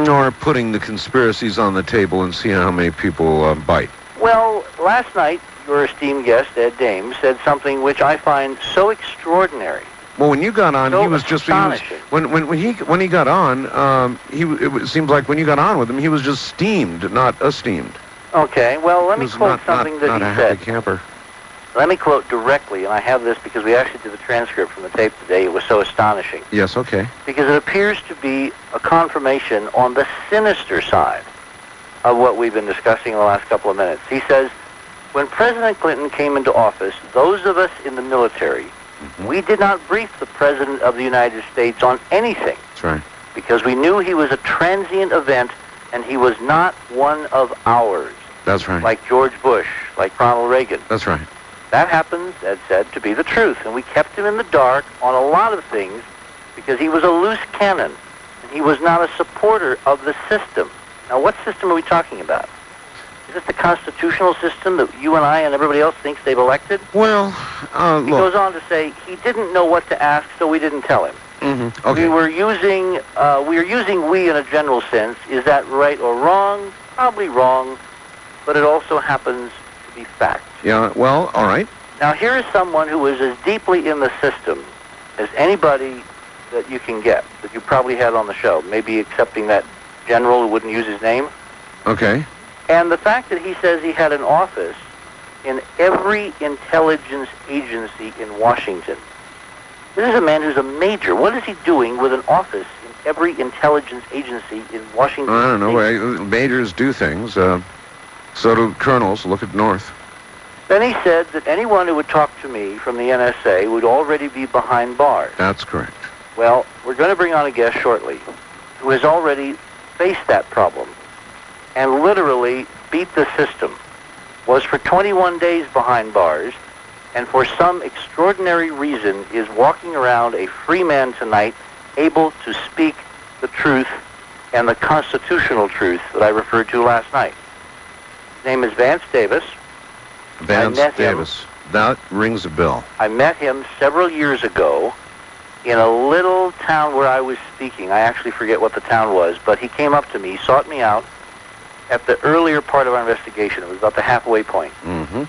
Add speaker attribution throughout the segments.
Speaker 1: Or putting the conspiracies on the table and seeing how many people bite.
Speaker 2: Well, last night, your esteemed guest, Ed Dames, said something which I find so extraordinary.
Speaker 1: Well, when you got on, he was just
Speaker 2: astonishing.
Speaker 1: When he got on, it seems like when you got on with him, he was just steamed, not esteemed.
Speaker 2: Okay, well, let me quote something that he said.
Speaker 1: Not a happy camper.
Speaker 2: Let me quote directly, and I have this because we actually did the transcript from the tape today. It was so astonishing.
Speaker 1: Yes, okay.
Speaker 2: Because it appears to be a confirmation on the sinister side of what we've been discussing in the last couple of minutes. He says, when President Clinton came into office, those of us in the military, we did not brief the President of the United States on anything.
Speaker 1: That's right.
Speaker 2: Because we knew he was a transient event, and he was not one of ours.
Speaker 1: That's right.
Speaker 2: Like George Bush, like Ronald Reagan.
Speaker 1: That's right.
Speaker 2: That happens, Ed said, to be the truth. And we kept him in the dark on a lot of things because he was a loose cannon. And he was not a supporter of the system. Now, what system are we talking about? Is this the constitutional system that you and I and everybody else thinks they've elected?
Speaker 1: Well,
Speaker 2: he goes on to say he didn't know what to ask, so we didn't tell him.
Speaker 1: Mm-hmm. Okay.
Speaker 2: We are using we in a general sense. Is that right or wrong? Probably wrong, but it also happens to be fact.
Speaker 1: Yeah, well, all right.
Speaker 2: Now, here is someone who is as deeply in the system as anybody that you can get, that you probably had on the show, maybe excepting that general who wouldn't use his name.
Speaker 1: Okay.
Speaker 2: And the fact that he says he had an office in every intelligence agency in Washington. This is a man who's a major. What is he doing with an office in every intelligence agency in Washington?
Speaker 1: I don't know. Majors do things. So do colonels. Look at North.
Speaker 2: Then he said that anyone who would talk to me from the NSA would already be behind bars.
Speaker 1: That's correct.
Speaker 2: Well, we're going to bring on a guest shortly who has already faced that problem and literally beat the system, was for 21 days behind bars, and for some extraordinary reason is walking around a free man tonight, able to speak the truth and the constitutional truth that I referred to last night. His name is Vance Davis.
Speaker 1: Vance Davis. That rings a bell.
Speaker 2: I met him several years ago in a little town where I was speaking. I actually forget what the town was, but he came up to me, sought me out at the earlier part of our investigation. It was about the halfway point.
Speaker 1: Mm-hmm.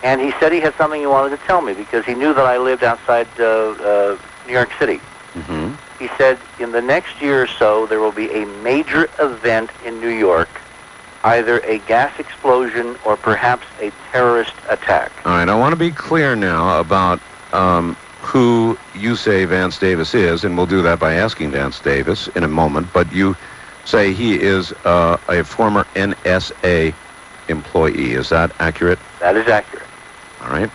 Speaker 2: And he said he had something he wanted to tell me because he knew that I lived outside New York City.
Speaker 1: Mm-hmm.
Speaker 2: He said, in the next year or so, there will be a major event in New York, either a gas explosion or perhaps a terrorist attack.
Speaker 1: All right, I want to be clear now about who you say Vance Davis is, and we'll do that by asking Vance Davis in a moment, but you say he is a former NSA employee. Is that accurate?
Speaker 2: That is accurate.
Speaker 1: All right.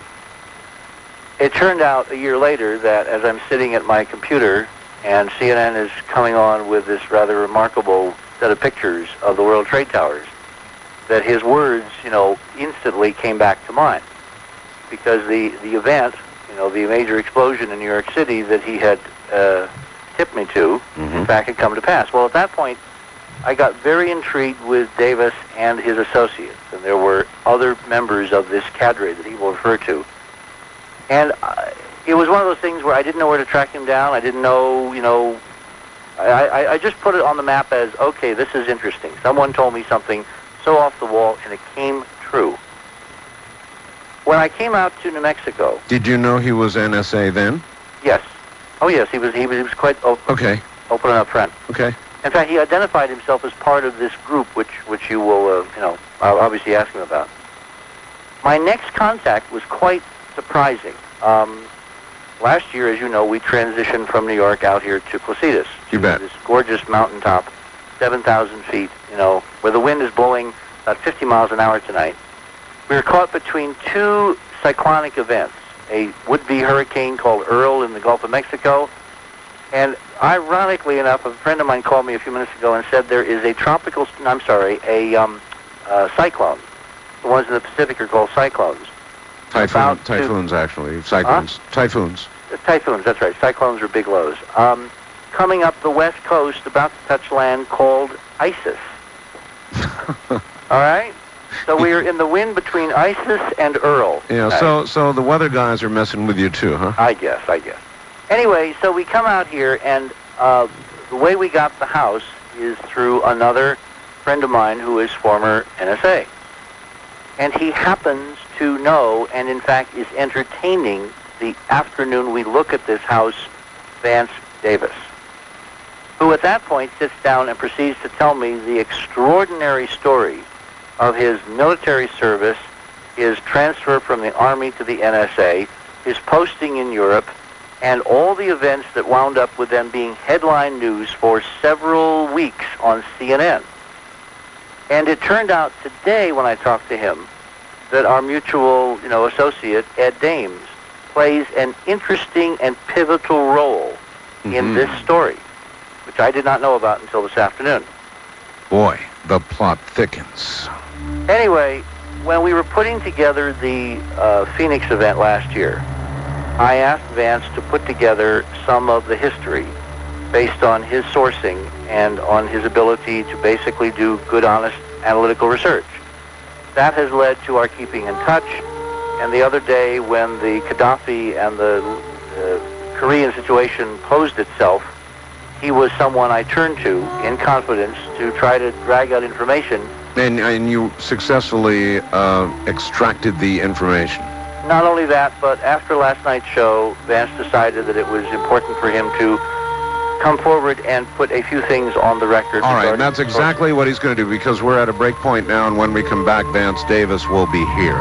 Speaker 2: It turned out a year later that as I'm sitting at my computer and CNN is coming on with this rather remarkable set of pictures of the World Trade Towers, that his words, instantly came back to mind. Because the event, the major explosion in New York City that he had tipped me to, in fact, had come to pass. Well, at that point, I got very intrigued with Davis and his associates, and there were other members of this cadre that he will refer to. And it was one of those things where I didn't know where to track him down. I didn't know, I just put it on the map as, okay, this is interesting. Someone told me something so off the wall, and it came true. When I came out to New Mexico...
Speaker 1: Did you know he was NSA then?
Speaker 2: Yes. Oh, yes, he was quite open and up front.
Speaker 1: Okay.
Speaker 2: In fact, he identified himself as part of this group, which you will, I'll obviously ask him about. My next contact was quite surprising. Last year, as you know, we transitioned from New York out here to Placitas.
Speaker 1: You bet.
Speaker 2: This gorgeous mountaintop, 7,000 feet, where the wind is blowing about 50 miles an hour tonight. We were caught between two cyclonic events, a would-be hurricane called Earl in the Gulf of Mexico, and ironically enough, a friend of mine called me a few minutes ago and said there is a cyclone. The ones in the Pacific are called cyclones.
Speaker 1: Typhoons, actually. Cyclones.
Speaker 2: Huh?
Speaker 1: Typhoons.
Speaker 2: Typhoons, that's right. Cyclones are big lows. Coming up the west coast, about to touch land, called ISIS. All right? So we are in the wind between ISIS and Earl.
Speaker 1: Yeah,
Speaker 2: right?
Speaker 1: So the weather guys are messing with you too, huh?
Speaker 2: I guess. Anyway, so we come out here, and the way we got the house is through another friend of mine who is former NSA. And he happens to know, and in fact is entertaining, the afternoon we look at this house, Vance Davis, who at that point sits down and proceeds to tell me the extraordinary story of his military service, his transfer from the Army to the NSA, his posting in Europe, and all the events that wound up with them being headline news for several weeks on CNN. And it turned out today, when I talked to him, that our mutual, associate, Ed Dames, plays an interesting and pivotal role in this story, which I did not know about until this afternoon.
Speaker 1: Boy, the plot thickens.
Speaker 2: Anyway, when we were putting together the Phoenix event last year, I asked Vance to put together some of the history based on his sourcing and on his ability to basically do good, honest, analytical research. That has led to our keeping in touch, and the other day when the Gaddafi and the Korean situation posed itself, he was someone I turned to in confidence to try to drag out information.
Speaker 1: And you successfully extracted the information.
Speaker 2: Not only that, but after last night's show, Vance decided that it was important for him to come forward and put a few things on the record.
Speaker 1: All right, and that's exactly what he's going to do, because we're at a break point now, and when we come back, Vance Davis will be here.